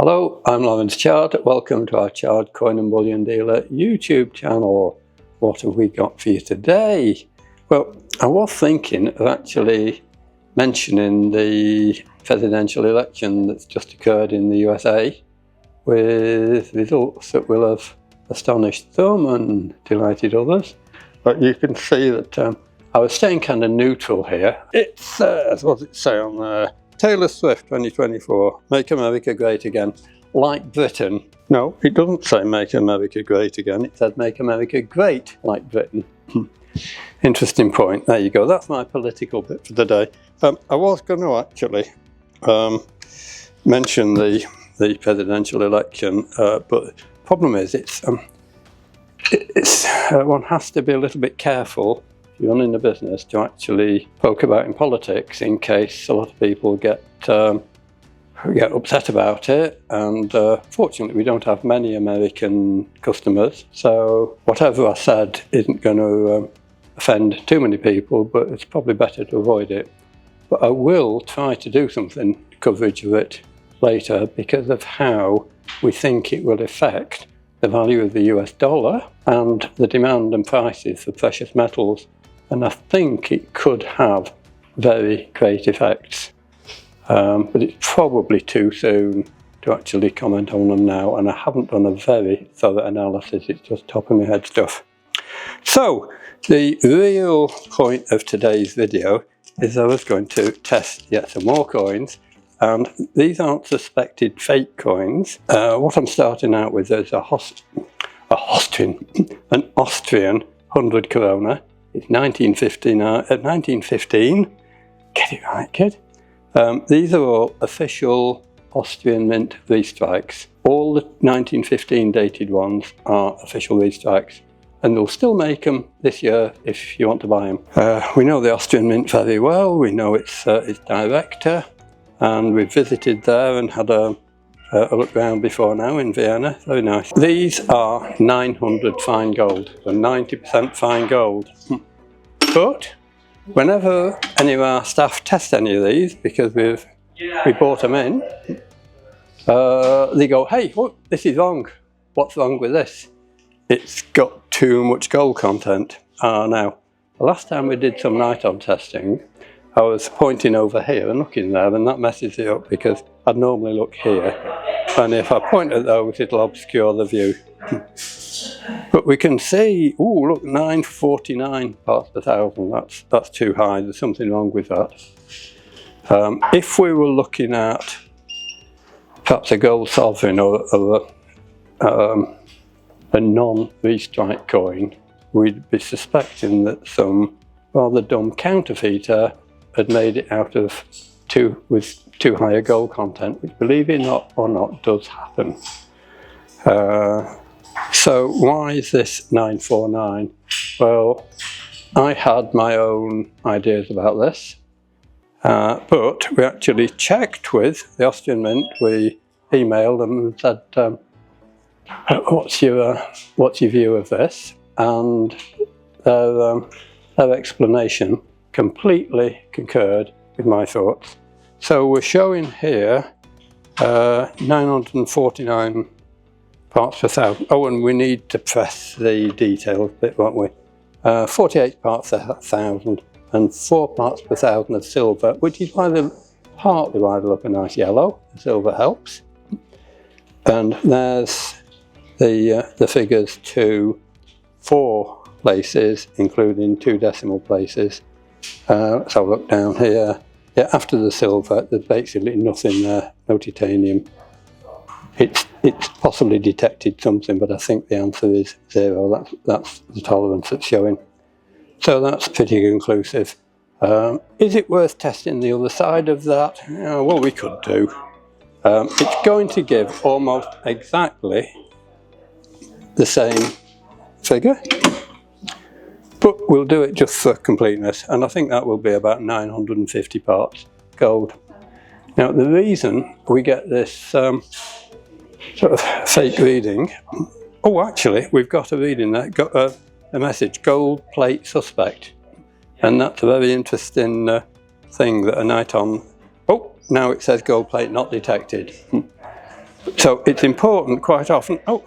Hello, I'm Lawrence Chard. Welcome to our Chard Coin and Bullion Dealer YouTube channel. What have we got for you today? Well, I was thinking of actually mentioning the presidential election that's just occurred in the USA, with results that will have astonished some and delighted others. But you can see that I was staying kind of neutral here. It says, what does it say on there? Taylor Swift 2024, Make America Great Again, like Britain. No, it doesn't say Make America Great Again, it said Make America Great like Britain. Interesting point, there you go, that's my political bit for the day. I was going to actually mention the presidential election, but the problem is one has to be a little bit careful if you're running a business to actually poke about in politics, in case a lot of people get upset about it. And fortunately we don't have many American customers, so whatever I said isn't going to offend too many people, but it's probably better to avoid it. But I will try to do something coverage of it later because of how we think it will affect the value of the US dollar and the demand and prices for precious metals. And I think it could have very great effects. But it's probably too soon to actually comment on them now, and I haven't done a very thorough analysis, it's just top of my head stuff. So, the real point of today's video is I was going to test yet some more coins, and these aren't suspected fake coins. What I'm starting out with is an Austrian 100 krona. It's 1915, get it right kid. These are all official Austrian mint restrikes. All the 1915 dated ones are official restrikes, and they'll still make them this year if you want to buy them. We know the Austrian mint very well, we know its director, and we've visited there and had a look around before now in Vienna, very nice. These are 900 fine gold, so 90% fine gold. But whenever any of our staff test any of these, because we bought them in, they go, hey, look, this is wrong. What's wrong with this? It's got too much gold content. Now, the last time we did some Niton testing, I was pointing over here and looking there, and that messes it up because I'd normally look here, and if I point at those it'll obscure the view. But we can see, oh look, 949 parts per thousand, that's too high, there's something wrong with that. If we were looking at perhaps a gold sovereign or a non-restrike coin, we'd be suspecting that some rather dumb counterfeiter had made it out of with too high a gold content, which, believe it or not, does happen. So why is this 949? Well, I had my own ideas about this, but we actually checked with the Austrian Mint. We emailed them and said, what's your view of this? And their explanation completely concurred with my thoughts. So we're showing here 949 parts per thousand. Oh, and we need to press the details bit, won't we? 48 parts per thousand and 4 parts per thousand of silver, which is partly why they look a nice yellow. The silver helps. And there's the figures to 4 places, including 2 decimal places. Let's have a look down here. Yeah, after the silver, there's basically nothing there, no titanium. It's possibly detected something, but I think the answer is 0. That's the tolerance it's showing. So that's pretty conclusive. Is it worth testing the other side of that? Well, we could do. It's going to give almost exactly the same figure, but we'll do it just for completeness, and I think that will be about 950 parts gold. Now, the reason we get this sort of fake reading, oh, actually, we've got a reading there, got a message, gold plate suspect, and that's a very interesting thing that a Niton, oh, now it says gold plate not detected. So it's important quite often. Oh,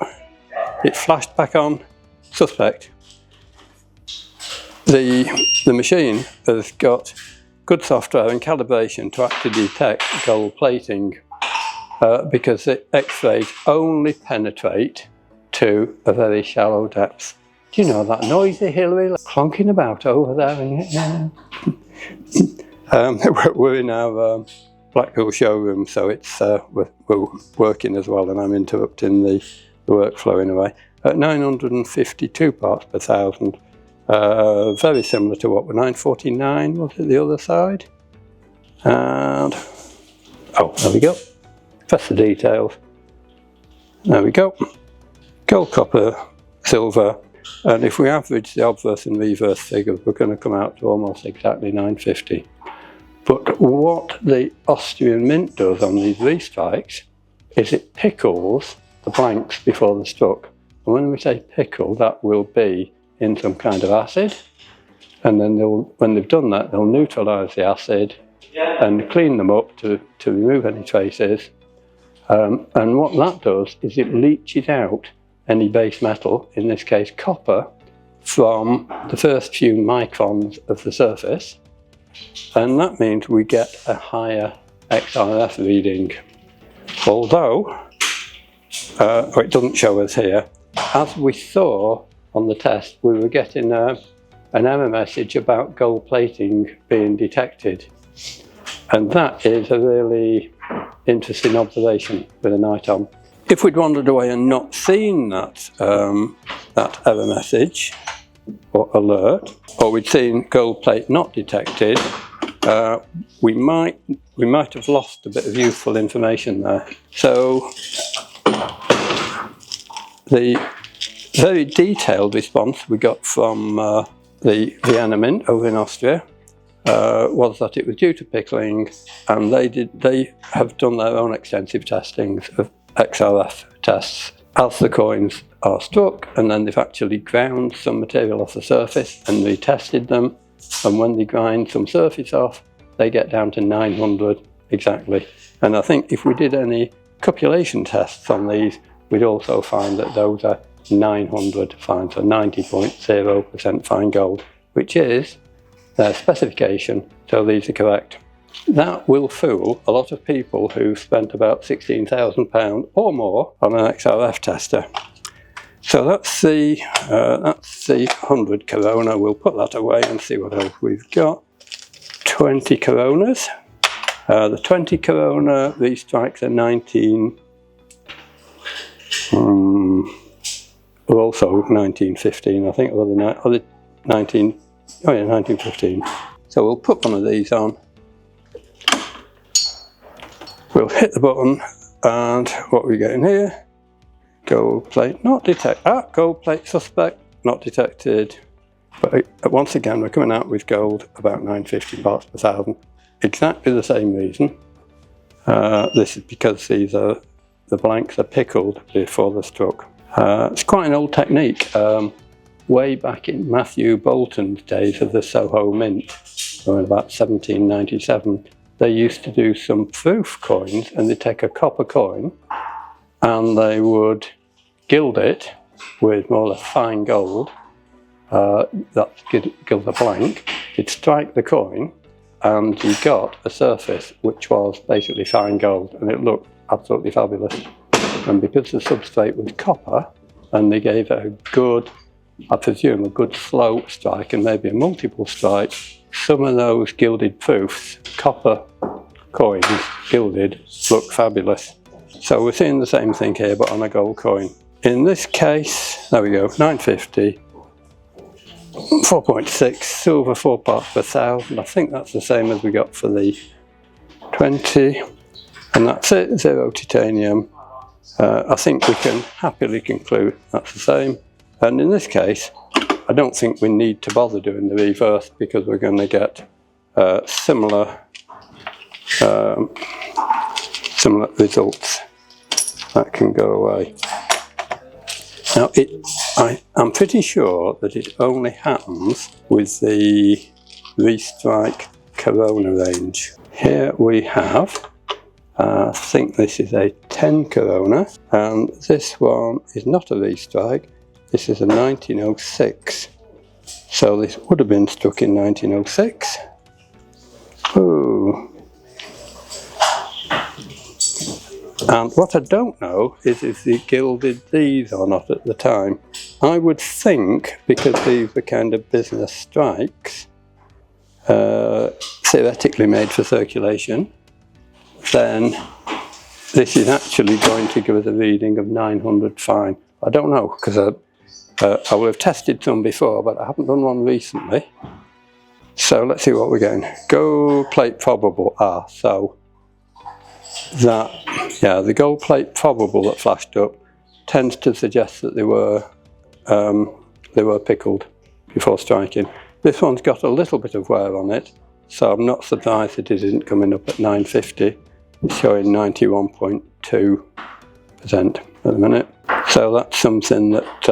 it flashed back on suspect. The machine has got good software and calibration to actually detect gold plating because the X-rays only penetrate to a very shallow depth. Do you know that noisy Hillary clonking about over there? We're in our Blackpool showroom, so it's we're working as well, and I'm interrupting the workflow in a way. At 952 parts per thousand, very similar to what were 949 was at the other side. And oh, there we go. Press the details. There we go. Gold, copper, silver, and if we average the obverse and reverse figures, we're going to come out to almost exactly 950. But what the Austrian Mint does on these restrikes is it pickles the blanks before they're struck. And when we say pickle, that will be in some kind of acid. And then when they've done that, they'll neutralise the acid and clean them up to remove any traces. And what that does is it leaches out any base metal, in this case copper, from the first few microns of the surface. And that means we get a higher XRF reading. Although, it doesn't show us here, as we saw on the test, we were getting an error message about gold plating being detected. And that is a really interesting observation with a Niton. If we'd wandered away and not seen that, that error message or alert, or we'd seen gold plate not detected, we might have lost a bit of useful information there. So the very detailed response we got from the Vienna Mint over in Austria was that it was due to pickling, and they have done their own extensive testings of XRF tests as the coins are struck, and then they've actually ground some material off the surface and retested them, and when they grind some surface off, they get down to 900 exactly. And I think if we did any copulation tests on these, we'd also find that those are 900 fine, so 90.0% fine gold, which is their specification, so these are correct. That will fool a lot of people who spent about £16,000 or more on an XRF tester. So that's the 100 corona. We'll put that away and see what else we've got. 20 coronas. The 20 corona restrikes are 19. Also 1915, I think, or the 19. Oh yeah, 1915. So we'll put one of these on. We'll hit the button, and what we get in here? Gold plate not detected. Gold plate suspect not detected. But once again, we're coming out with gold about 950 parts per thousand. Exactly the same reason. This is because these are the blanks are pickled before they're struck. It's quite an old technique. Way back in Matthew Bolton's days of the Soho Mint, in about 1797, they used to do some proof coins, and they'd take a copper coin and they would gild it with more or less fine gold. That's gild the blank. You'd strike the coin and you got a surface which was basically fine gold, and it looked absolutely fabulous. And because the substrate was copper and they gave it a good, I presume, a good slow strike and maybe a multiple strike, some of those gilded proofs, copper coins, gilded, look fabulous. So we're seeing the same thing here, but on a gold coin. In this case, there we go, 950, 4.6, silver 4 parts per thousand. I think that's the same as we got for the 20, and that's it, 0 titanium. I think we can happily conclude that's the same. And in this case, I don't think we need to bother doing the reverse, because we're going to get similar results. That can go away. Now, I'm pretty sure that it only happens with the Restrike Corona range. Here we have I think this is a 10 Corona, and this one is not a restrike. This is a 1906. So this would have been struck in 1906. Ooh. And what I don't know is if they gilded these or not at the time. I would think, because these were kind of business strikes, theoretically made for circulation, then this is actually going to give us a reading of 900 fine. I don't know, because I will have tested some before, but I haven't done one recently. So let's see what we're getting. Gold plate probable. So that, yeah, the gold plate probable that flashed up tends to suggest that they were pickled before striking. This one's got a little bit of wear on it, so I'm not surprised that it isn't coming up at 950. It's showing 91.2% at the minute. So that's something that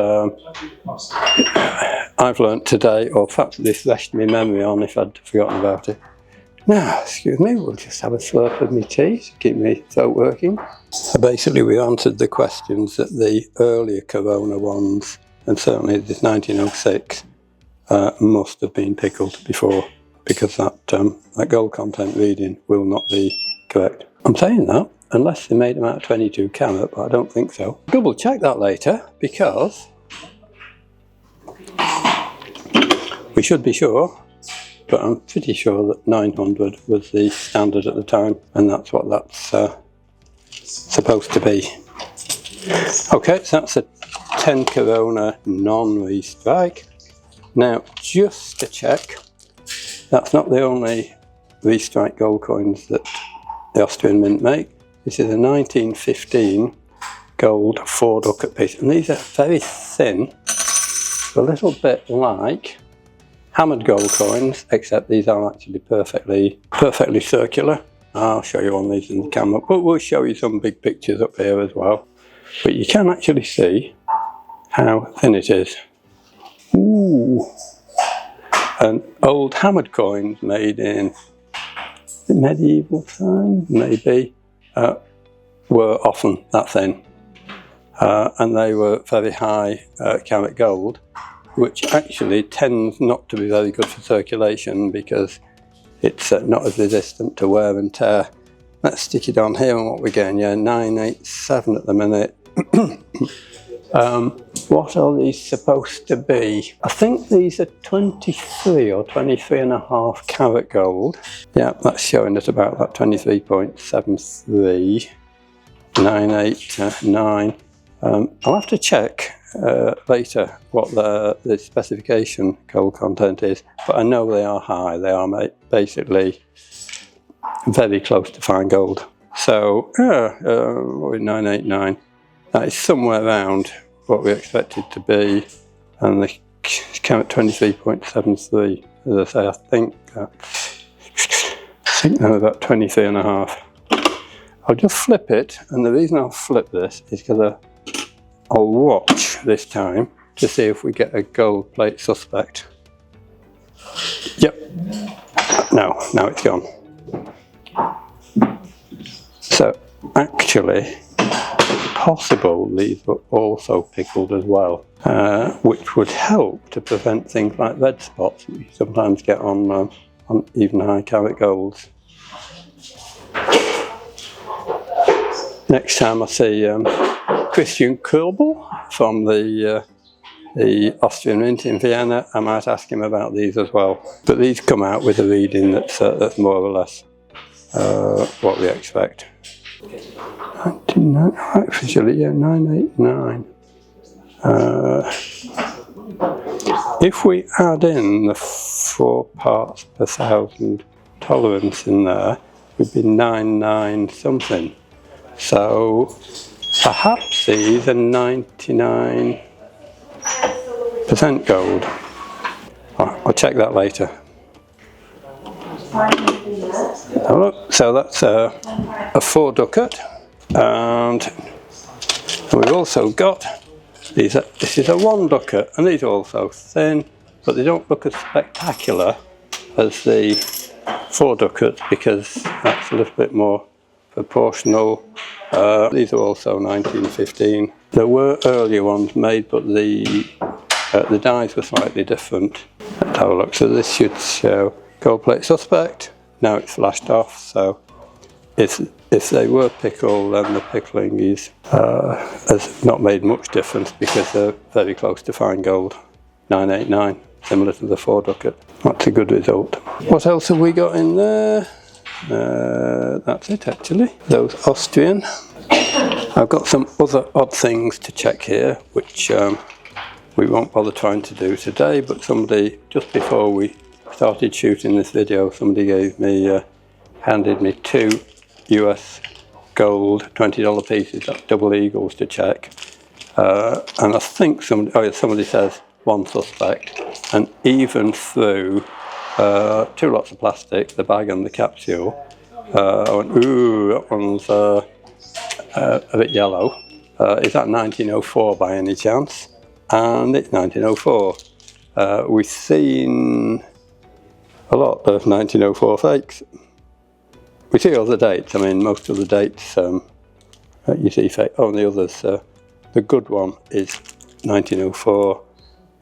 I've learnt today, or perhaps this refreshed my memory on if I'd forgotten about it. Now, excuse me, we'll just have a slurp of my tea to keep my throat working. So basically we answered the questions that the earlier Corona ones, and certainly this 1906, must have been pickled before, because that gold content reading will not be correct. I'm saying that, unless they made them out of 22 carat, but I don't think so. Double check that later, because we should be sure, but I'm pretty sure that 900 was the standard at the time, and that's what that's supposed to be. Okay, so that's a 10 Corona non-restrike. Now, just to check, that's not the only restrike gold coins that the Austrian Mint make. This is a 1915 gold 4 ducat piece, and these are very thin, a little bit like hammered gold coins, except these are actually perfectly circular. I'll show you on these in the camera, but we'll show you some big pictures up here as well. But you can actually see how thin it is. Ooh, and old hammered coins made in the medieval time, maybe, were often that thin, and they were very high carat gold, which actually tends not to be very good for circulation because it's not as resistant to wear and tear. Let's stick it on here, and what we're getting, yeah, 987 at the minute. What are these supposed to be? I think these are 23 or 23.5 carat gold. Yeah, that's showing at about that 23.73, 989. I'll have to check later what the specification gold content is, but I know they are high. They are basically very close to fine gold. So, 989. That is somewhere around what we expect it to be, and the carat 23.73. As I say, I think they're about 23.5. I'll just flip it, and the reason I'll flip this is because I'll watch this time to see if we get a gold plate suspect. Yep. No, now it's gone. So actually, it's possible these were also pickled as well, which would help to prevent things like red spots that you sometimes get on even high carat golds. Next time I see Christian Kurbel from the Austrian Mint in Vienna, I might ask him about these as well. But these come out with a reading that's more or less what we expect. 99, actually, yeah, 989. If we add in the 4 parts per thousand tolerance in there, we'd be 99 something. So perhaps these are 99% gold. I'll check that later. So that's a 4 ducat, and we've also got these. This is a 1 ducat, and these are also thin, but they don't look as spectacular as the 4 ducats because that's a little bit more proportional. These are also 1915. There were earlier ones made, but the dies were slightly different. Let's have a look. So this should show gold plate suspect. Now it's flashed off, so if they were pickled, then the pickling has not made much difference because they're very close to fine gold. 989, similar to the 4 Ducat. That's a good result. What else have we got in there? That's it actually. Those Austrian. I've got some other odd things to check here, which we won't bother trying to do today, but somebody, just before we started shooting this video, somebody handed me 2 US gold $20 pieces, that's double eagles, to check. And I think somebody says 1 suspect, and even through 2 lots of plastic, the bag and the capsule, I went, ooh, that one's a bit yellow. Is that 1904 by any chance? And it's 1904. We've seen a lot of 1904 fakes. We see all the dates. I mean, most of the dates you see fake. Oh, and the others, the good one is 1904.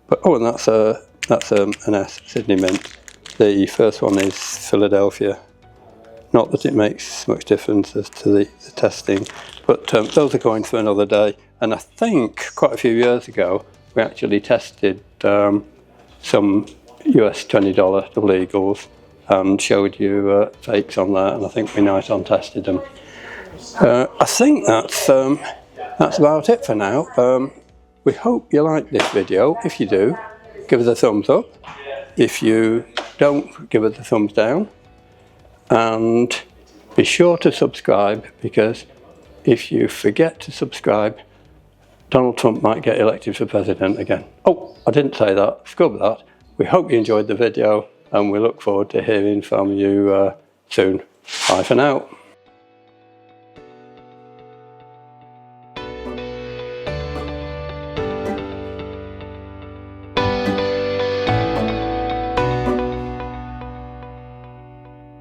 But and that's an S, Sydney Mint. The first one is Philadelphia. Not that it makes much difference as to the testing, but those are going for another day. And I think quite a few years ago we actually tested some US $20 double eagles and showed you fakes on that, and I think we Niton tested them. I think that's about it for now. We hope you like this video. If you do, give us a thumbs up. If you don't, give us a thumbs down. And be sure to subscribe, because if you forget to subscribe, Donald Trump might get elected for president again. Oh, I didn't say that. Scrub that. We hope you enjoyed the video, and we look forward to hearing from you soon. Bye for now.